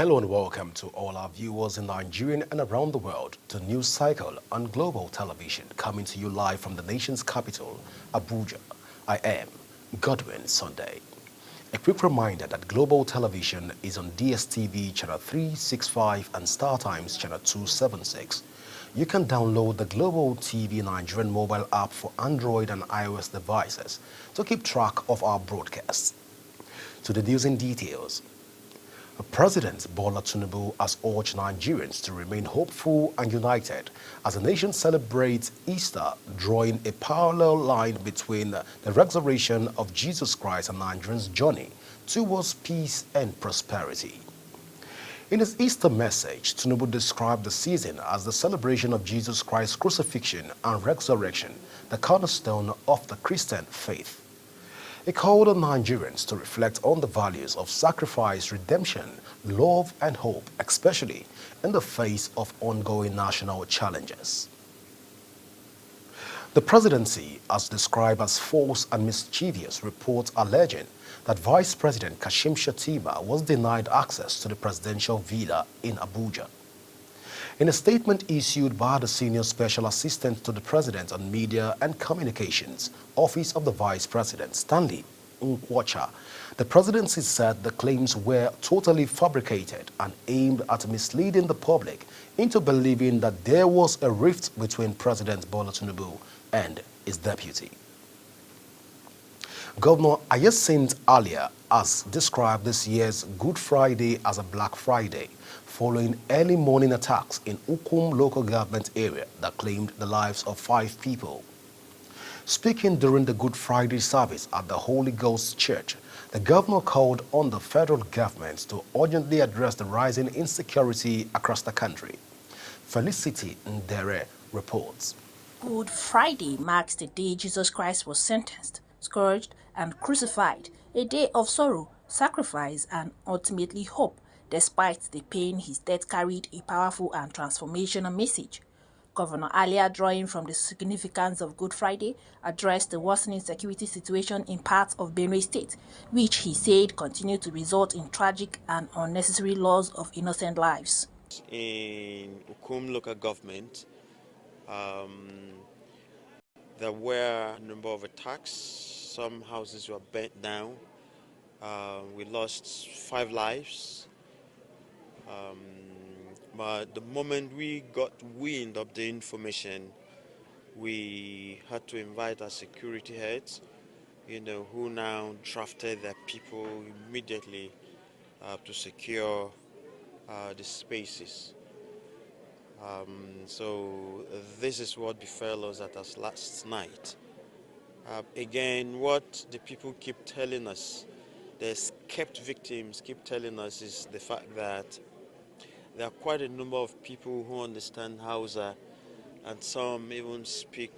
Hello and welcome to all our viewers in Nigeria and around the world to News Cycle on Global Television, coming to you live from the nation's capital, Abuja. I am Godwin Sunday. A quick reminder that Global Television is on DSTV channel 365 and StarTimes channel 276. You can download the Global TV Nigerian mobile app for Android and iOS devices to keep track of our broadcasts. To the news in details. President Bola Tinubu has urged Nigerians to remain hopeful and united as the nation celebrates Easter, drawing a parallel line between the resurrection of Jesus Christ and Nigerians' journey towards peace and prosperity. In his Easter message, Tinubu described the season as the celebration of Jesus Christ's crucifixion and resurrection, the cornerstone of the Christian faith. He called on Nigerians to reflect on the values of sacrifice, redemption, love, and hope, especially in the face of ongoing national challenges. The presidency, as described as false and mischievous reports alleging that Vice President Kashim Shettima was denied access to the presidential villa in Abuja. In a statement issued by the Senior Special Assistant to the President on Media and Communications, Office of the Vice President, Stanley Nkwacha, the presidency said the claims were totally fabricated and aimed at misleading the public into believing that there was a rift between President Bola Tinubu and his deputy. Governor Hyacinthe Alia has described this year's Good Friday as a Black Friday, following early morning attacks in Ukum local government area that claimed the lives of 5 people. Speaking during the Good Friday service at the Holy Ghost Church, the governor called on the federal government to urgently address the rising insecurity across the country. Felicity Ndere reports. Good Friday marks the day Jesus Christ was sentenced, scourged, and crucified, a day of sorrow, sacrifice, and ultimately hope. Despite the pain, his death carried a powerful and transformational message. Governor Alia, drawing from the significance of Good Friday, addressed the worsening security situation in parts of Benue State, which he said continued to result in tragic and unnecessary loss of innocent lives. In Ukum local government, there were a number of attacks. Some houses were burnt down. We lost 5 lives. But the moment we got wind of the information, we had to invite our security heads, who now drafted their people immediately to secure the spaces. So this is what befell us at us last night. Again, what the people keep telling us, the escaped victims keep telling us, is the fact that there are quite a number of people who understand Hausa, and some even speak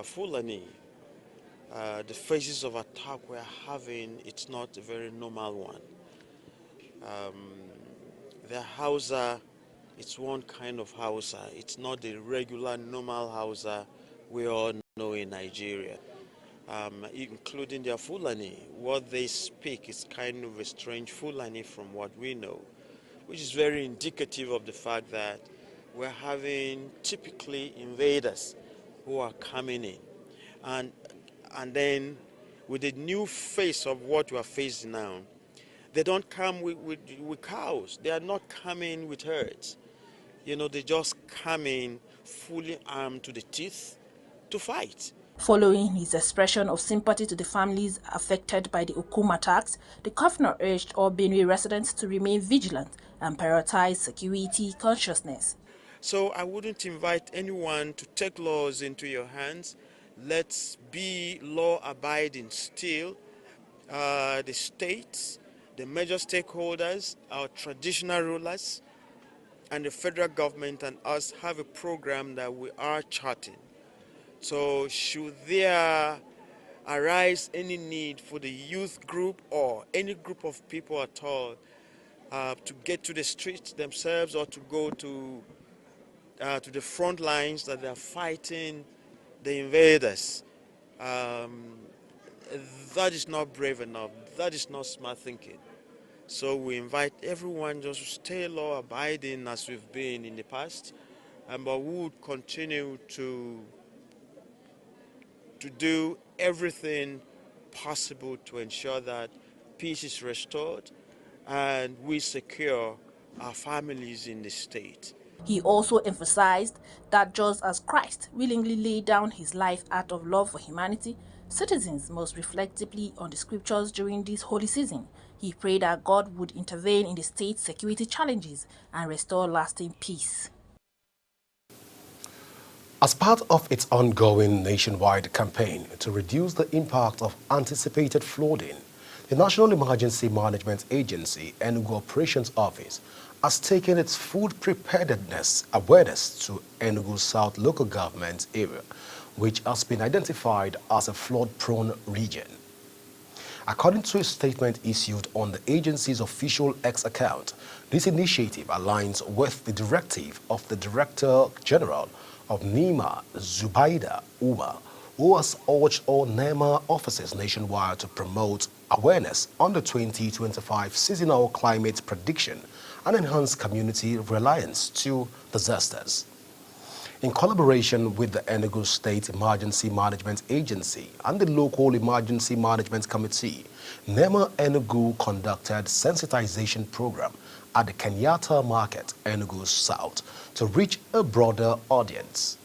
Fulani. The phases of attack we're having, it's not a very normal one. The Hausa, it's one kind of Hausa. It's not the regular normal Hausa we all know in Nigeria. Including their Fulani. What they speak is kind of a strange Fulani from what we know, which is very indicative of the fact that we're having typically invaders who are coming in. And then with the new face of what we are facing now, they don't come with cows. They are not coming with herds. They just come in fully armed to the teeth to fight. Following his expression of sympathy to the families affected by the Ukum attacks, the governor urged all Benue residents to remain vigilant and prioritize security consciousness. So I wouldn't invite anyone to take laws into your hands. Let's be law-abiding still. The states, the major stakeholders, our traditional rulers, and the federal government and us have a program that we are charting. So should there arise any need for the youth group or any group of people at all to get to the streets themselves or to go to the front lines that they are fighting the invaders, that is not brave enough. That is not smart thinking. So we invite everyone just to stay law-abiding as we've been in the past, but we would continue to do everything possible to ensure that peace is restored and we secure our families in the state. He also emphasized that just as Christ willingly laid down his life out of love for humanity, citizens must reflect deeply on the scriptures during this holy season. He prayed that God would intervene in the state's security challenges and restore lasting peace. As part of its ongoing nationwide campaign to reduce the impact of anticipated flooding, the National Emergency Management Agency Enugu Operations Office has taken its food preparedness awareness to Enugu South local government area, which has been identified as a flood-prone region. According to a statement issued on the agency's official X account, this initiative aligns with the directive of the Director General of NEMA, Zubaida Umar, who has urged all NEMA offices nationwide to promote awareness on the 2025 seasonal climate prediction and enhance community reliance to disasters. In collaboration with the Enugu State Emergency Management Agency and the Local Emergency Management Committee, NEMA Enugu conducted sensitization program at the Kenyatta Market, Enugu South, to reach a broader audience.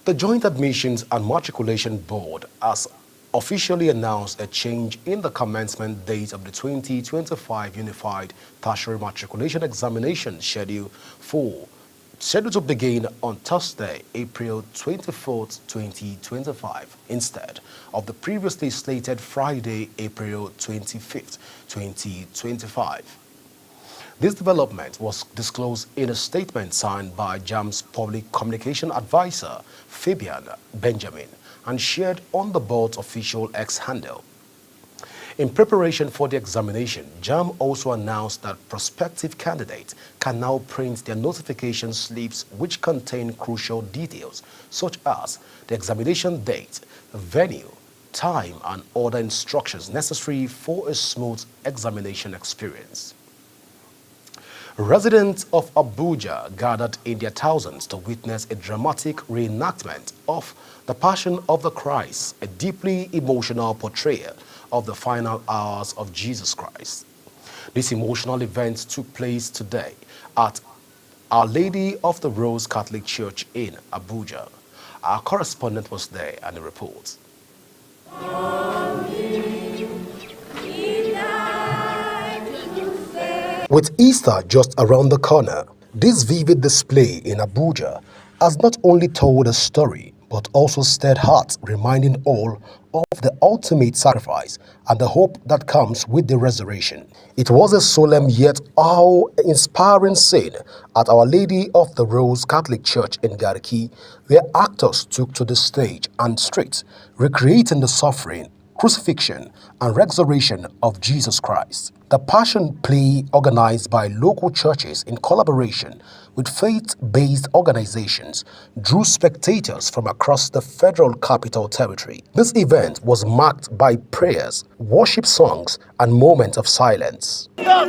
The Joint Admissions and Matriculation Board has officially announced a change in the commencement date of the 2025 Unified Tertiary Matriculation Examination schedule to begin on Thursday, April 24, 2025, instead of the previously slated Friday, April 25, 2025. This development was disclosed in a statement signed by JAMB's Public Communication Advisor, Fabian Benjamin, and shared on the board's official X handle. In preparation for the examination, JAMB also announced that prospective candidates can now print their notification slips which contain crucial details such as the examination date, venue, time, and other instructions necessary for a smooth examination experience. Residents of Abuja gathered in their thousands to witness a dramatic reenactment of The Passion of the Christ, a deeply emotional portrayal of the final hours of Jesus Christ. This emotional event took place today at Our Lady of the Rose Catholic Church in Abuja. Our correspondent was there and reports. With Easter just around the corner, this vivid display in Abuja has not only told a story, but also stirred hearts, reminding all of the ultimate sacrifice and the hope that comes with the resurrection. It was a solemn yet awe-inspiring scene at Our Lady of the Rose Catholic Church in Garki, where actors took to the stage and streets, recreating the suffering, crucifixion, and resurrection of Jesus Christ. The Passion Play, organized by local churches in collaboration with faith-based organizations, drew spectators from across the Federal Capital Territory. This event was marked by prayers, worship songs, and moments of silence. Pick him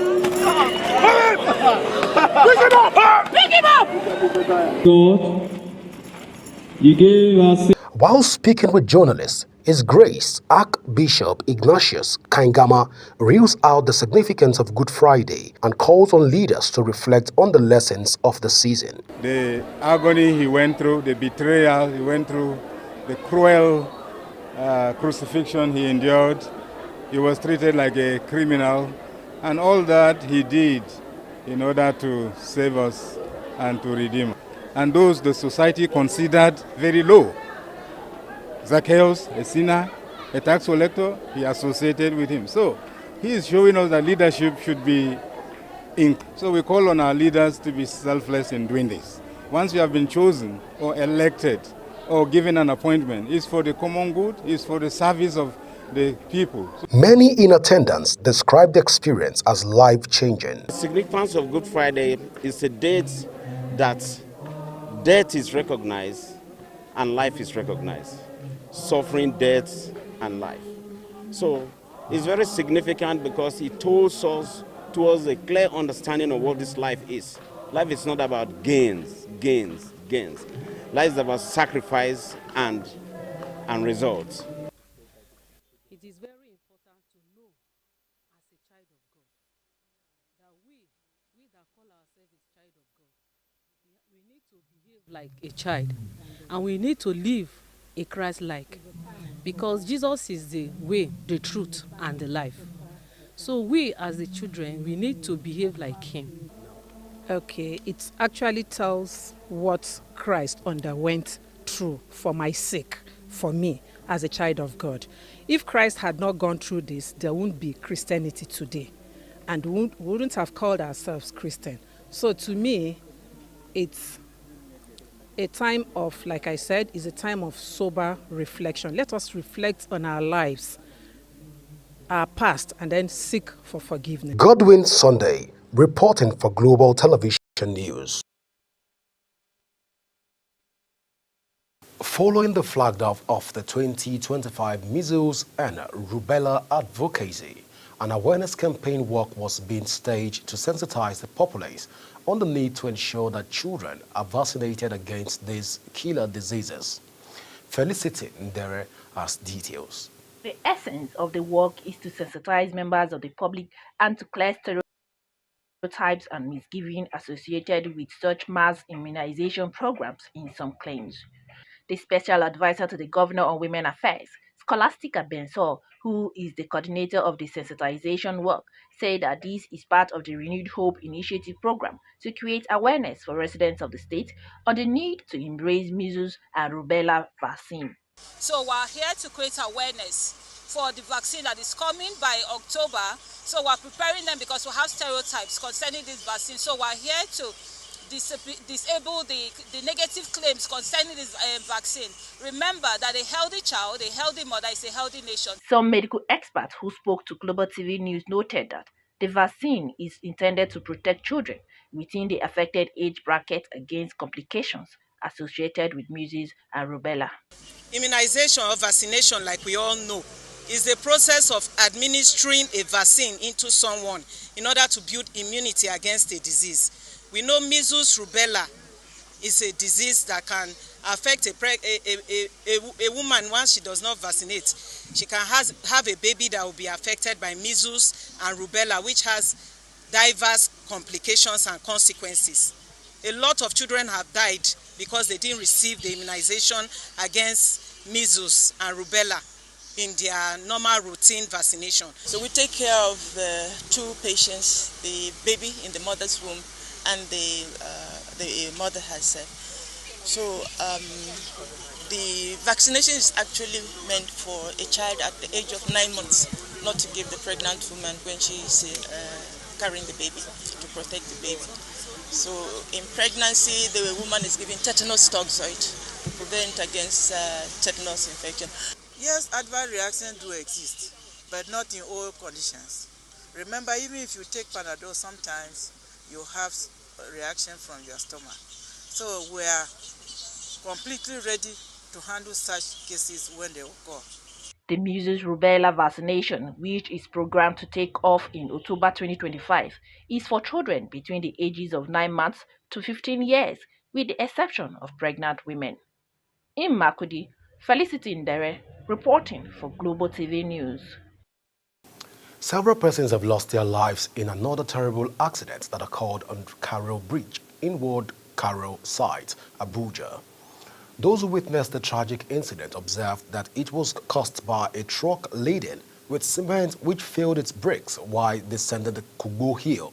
up! Pick him up! God, you gave us. While speaking with journalists, His Grace Archbishop Ignatius Kaingama reels out the significance of Good Friday and calls on leaders to reflect on the lessons of the season. The agony he went through, the betrayal he went through, the cruel crucifixion he endured. He was treated like a criminal, and all that he did in order to save us and to redeem us. And those the society considered very low. Zacchaeus, a sinner, a tax collector, he associated with him. So he is showing us that leadership should be in. So we call on our leaders to be selfless in doing this. Once you have been chosen or elected or given an appointment, it's for the common good, it's for the service of the people. Many in attendance described the experience as life-changing. The significance of Good Friday is a date that death is recognized and life is recognized. Suffering, death, and life. So is very significant because it towards a clear understanding of what this life is. Life is not about gains. Life is about sacrifice and results. It is very important to know as a child of God that we that call ourselves a child of God, we need to behave like a child, and we need to live a Christ-like, because Jesus is the way, the truth, and the life. So we as the children, we need to behave like him. Okay, it actually tells what Christ underwent through for my sake, for me as a child of God. If Christ had not gone through this, there wouldn't be Christianity today, and we wouldn't have called ourselves Christian. So to me, it's a time of, like I said, is a time of sober reflection. Let us reflect on our lives, our past, and then seek for forgiveness. Godwin Sunday, reporting for Global Television News. Following the flag off of the 2025 Measles and Rubella Advocacy, an awareness campaign work was being staged to sensitize the populace on the need to ensure that children are vaccinated against these killer diseases. Felicity Ndere has details. The essence of the work is to sensitize members of the public and to clear stereotypes and misgivings associated with such mass immunization programs in some claims. The special advisor to the Governor on Women Affairs, Scholastica Bensor, who is the coordinator of the sensitization work, said that this is part of the Renewed Hope Initiative program to create awareness for residents of the state on the need to embrace measles and rubella vaccine. So we're here to create awareness for the vaccine that is coming by October. So we're preparing them because we have stereotypes concerning this vaccine. So we're here to disable the negative claims concerning this vaccine. Remember that a healthy child, a healthy mother is a healthy nation. Some medical experts who spoke to Global TV News noted that the vaccine is intended to protect children within the affected age bracket against complications associated with measles and rubella. Immunization or vaccination, like we all know, is the process of administering a vaccine into someone in order to build immunity against a disease. We know measles rubella is a disease that can affect a woman once she does not vaccinate. She can have a baby that will be affected by measles and rubella, which has diverse complications and consequences. A lot of children have died because they didn't receive the immunization against measles and rubella in their normal routine vaccination. So we take care of the two patients, the baby in the mother's womb and the mother herself. So the vaccination is actually meant for a child at the age of 9 months, not to give the pregnant woman when she is carrying the baby, to protect the baby. So in pregnancy, the woman is given tetanus toxoid to prevent against tetanus infection. Yes, adverse reactions do exist, but not in all conditions. Remember, even if you take Panadol, sometimes you have a reaction from your stomach. So we are completely ready to handle such cases when they occur. The measles rubella vaccination, which is programmed to take off in October 2025, is for children between the ages of 9 months to 15 years, with the exception of pregnant women. In Makudi, Felicity Ndere, reporting for Global TV News. Several persons have lost their lives in another terrible accident that occurred on Carroll Bridge, inward Carroll site, Abuja. Those who witnessed the tragic incident observed that it was caused by a truck laden with cement which failed its brakes while descending the Kubo Hill.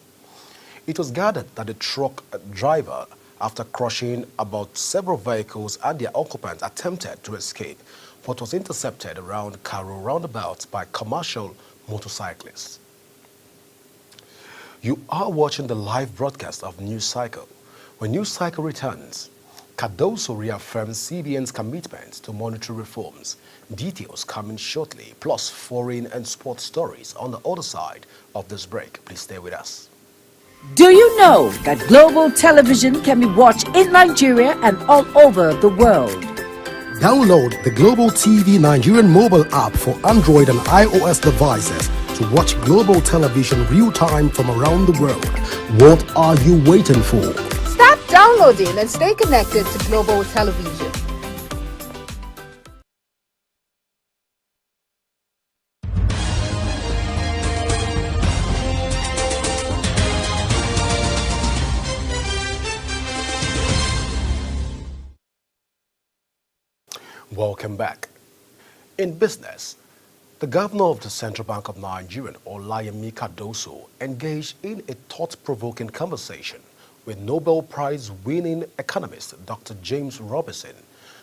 It was gathered that the truck driver, after crushing about several vehicles and their occupants, attempted to escape, but was intercepted around Carroll roundabout by commercial motorcyclists. You are watching the live broadcast of News Cycle. When News Cycle returns, Cardoso reaffirms CBN's commitment to monetary reforms. Details coming shortly, plus foreign and sports stories on the other side of this break. Please stay with us. Do you know that Global Television can be watched in Nigeria and all over the world? Download the Global TV Nigerian mobile app for Android and iOS devices to watch global television real-time from around the world. What are you waiting for? Start downloading and stay connected to global television. Welcome back. In business, the governor of the Central Bank of Nigeria, Olayemi Cardoso, engaged in a thought-provoking conversation with Nobel Prize-winning economist Dr. James Robinson,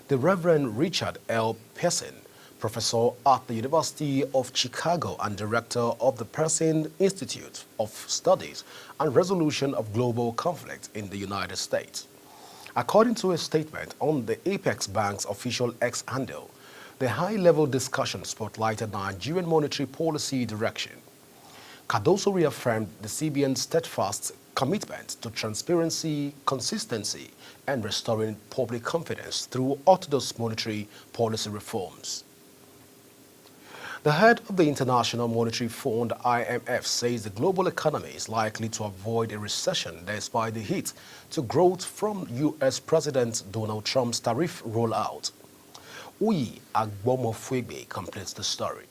the Reverend Richard L. Pearson, professor at the University of Chicago and director of the Pearson Institute of Studies and Resolution of Global Conflict in the United States. According to a statement on the Apex Bank's official X handle, the high-level discussion spotlighted Nigerian monetary policy direction. Cardoso reaffirmed the CBN's steadfast commitment to transparency, consistency, and restoring public confidence through orthodox monetary policy reforms. The head of the International Monetary Fund, IMF, says the global economy is likely to avoid a recession despite the hit to growth from U.S. President Donald Trump's tariff rollout. Uyi Agbomofwegbe completes the story.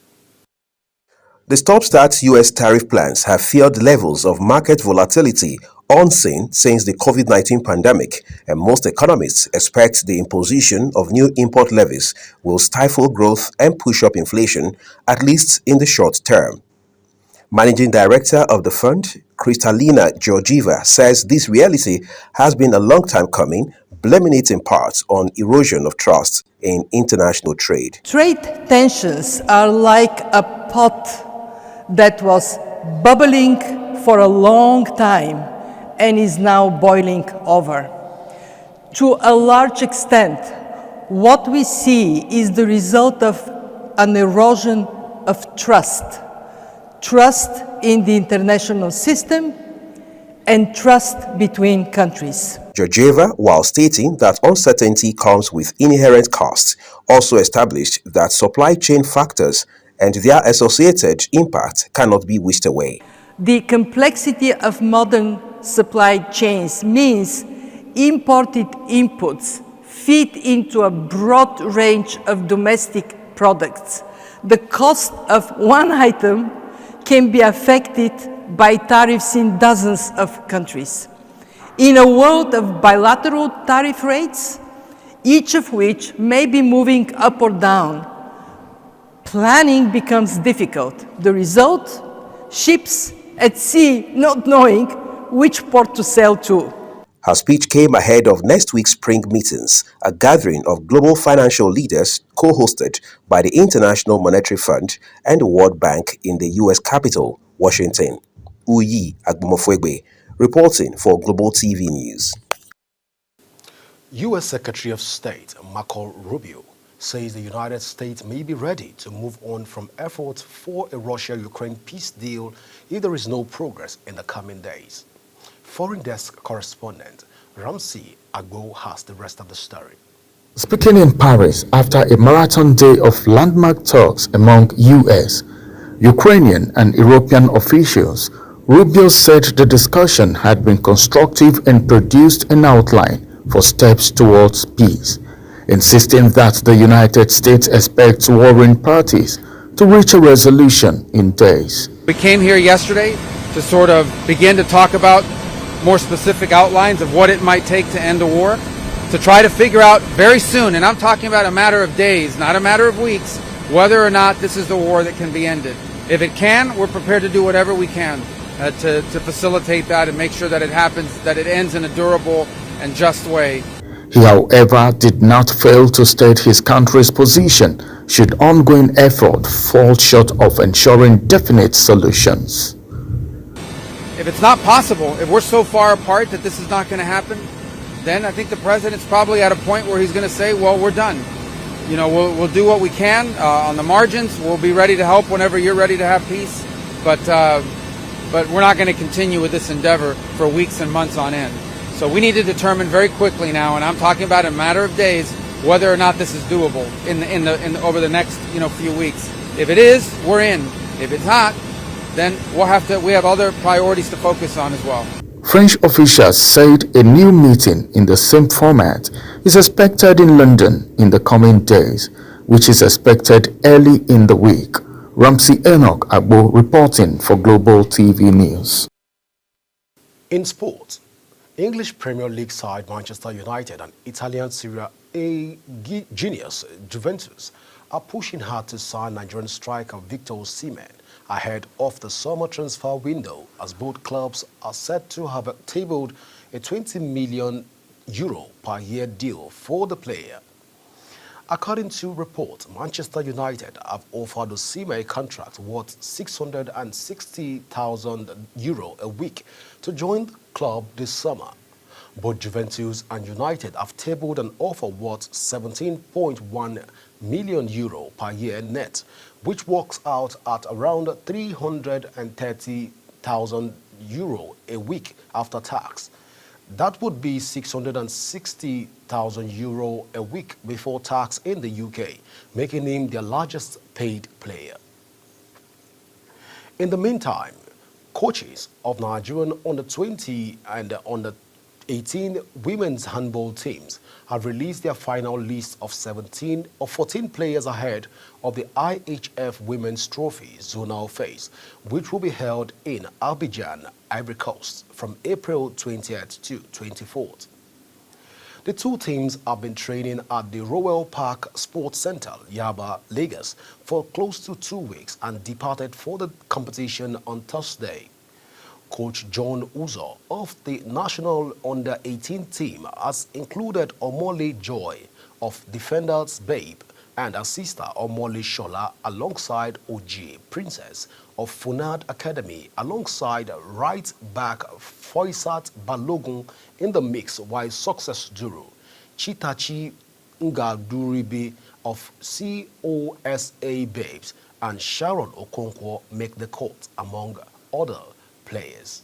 The stop-start U.S. tariff plans have fueled levels of market volatility unseen since the COVID-19 pandemic, and most economists expect the imposition of new import levies will stifle growth and push up inflation, at least in the short term. Managing Director of the fund, Kristalina Georgieva, says this reality has been a long time coming, blaming it in part on erosion of trust in international trade. Trade tensions are like a pot that was bubbling for a long time and is now boiling over. To a large extent, what we see is the result of an erosion of trust. Trust in the international system and trust between countries. Georgieva, while stating that uncertainty comes with inherent costs, also established that supply chain factors and their associated impact cannot be wished away. The complexity of modern supply chains means imported inputs feed into a broad range of domestic products. The cost of one item can be affected by tariffs in dozens of countries. In a world of bilateral tariff rates, each of which may be moving up or down, planning becomes difficult. The result? Ships at sea not knowing which port to sail to. Her speech came ahead of next week's spring meetings, a gathering of global financial leaders co-hosted by the International Monetary Fund and the World Bank in the U.S. capital, Washington. Uyi Agbomofwegbe, reporting for Global TV News. U.S. Secretary of State Marco Rubio says the United States may be ready to move on from efforts for a Russia-Ukraine peace deal if there is no progress in the coming days. Foreign Desk correspondent Ramsey Agbo has the rest of the story. Speaking in Paris after a marathon day of landmark talks among U.S., Ukrainian and European officials, Rubio said the discussion had been constructive and produced an outline for steps towards peace, insisting that the United States expects warring parties to reach a resolution in days. We came here yesterday to sort of begin to talk about more specific outlines of what it might take to end the war, to try to figure out very soon, and I'm talking about a matter of days, not a matter of weeks, whether or not this is the war that can be ended. If it can, we're prepared to do whatever we can to facilitate that and make sure that it happens, that it ends in a durable and just way. He, however, did not fail to state his country's position should ongoing effort fall short of ensuring definite solutions. If it's not possible, if we're so far apart that this is not going to happen, then I think the president's probably at a point where he's going to say, well, we're done. You know, we'll do what we can on the margins. We'll be ready to help whenever you're ready to have peace. But we're not going to continue with this endeavor for weeks and months on end. So we need to determine very quickly now, and I'm talking about a matter of days, whether or not this is doable over the next few weeks. If it is, we're in. If it's not, then we have other priorities to focus on as well. French officials said a new meeting in the same format is expected in London in the coming days, which is expected early in the week. Ramsey Enoch Agbo reporting for Global TV News. In sport, English Premier League side Manchester United and Italian Serie A genius Juventus are pushing hard to sign Nigerian striker Victor Osimhen ahead of the summer transfer window, as both clubs are said to have tabled a €20 million per year deal for the player. According to reports, Manchester United have offered Osimhen a contract worth €660,000 a week to join the club this summer. Both Juventus and United have tabled an offer worth €17.1 million per year net, which works out at around €330,000 a week after tax. That would be €660,000 a week before tax in the UK, making him their largest paid player. In the meantime, coaches of Nigerian under-20 and under-18 women's handball teams have released their final list of 14 players ahead of the IHF Women's Trophy zonal phase, which will be held in Abidjan, Ivory Coast, from April 20th to 24th. The two teams have been training at the Royal Park Sports Centre, Yaba, Lagos, for close to 2 weeks and departed for the competition on Thursday. Coach John Uzo of the national under-18 team has included Omole Joy of Defenders Babe and her sister Omole Shola alongside Oji Princess of Funad Academy alongside right back Foysat Balogun in the mix, while success duo Chitachi Ngaduribi of COSA Babes and Sharon Okonkwo make the cut, among other players.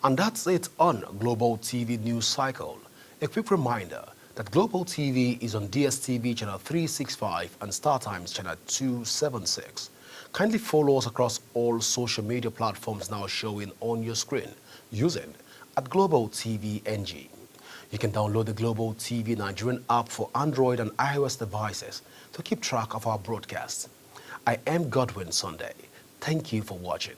And that's it on Global TV News Cycle. A quick reminder that Global TV is on DSTV channel 365 and StarTimes channel 276. Kindly follow us across all social media platforms now showing on your screen using @Global TV NG. You can download the Global TV Nigerian app for Android and iOS devices to keep track of our broadcasts. I am Godwin Sunday. Thank you for watching.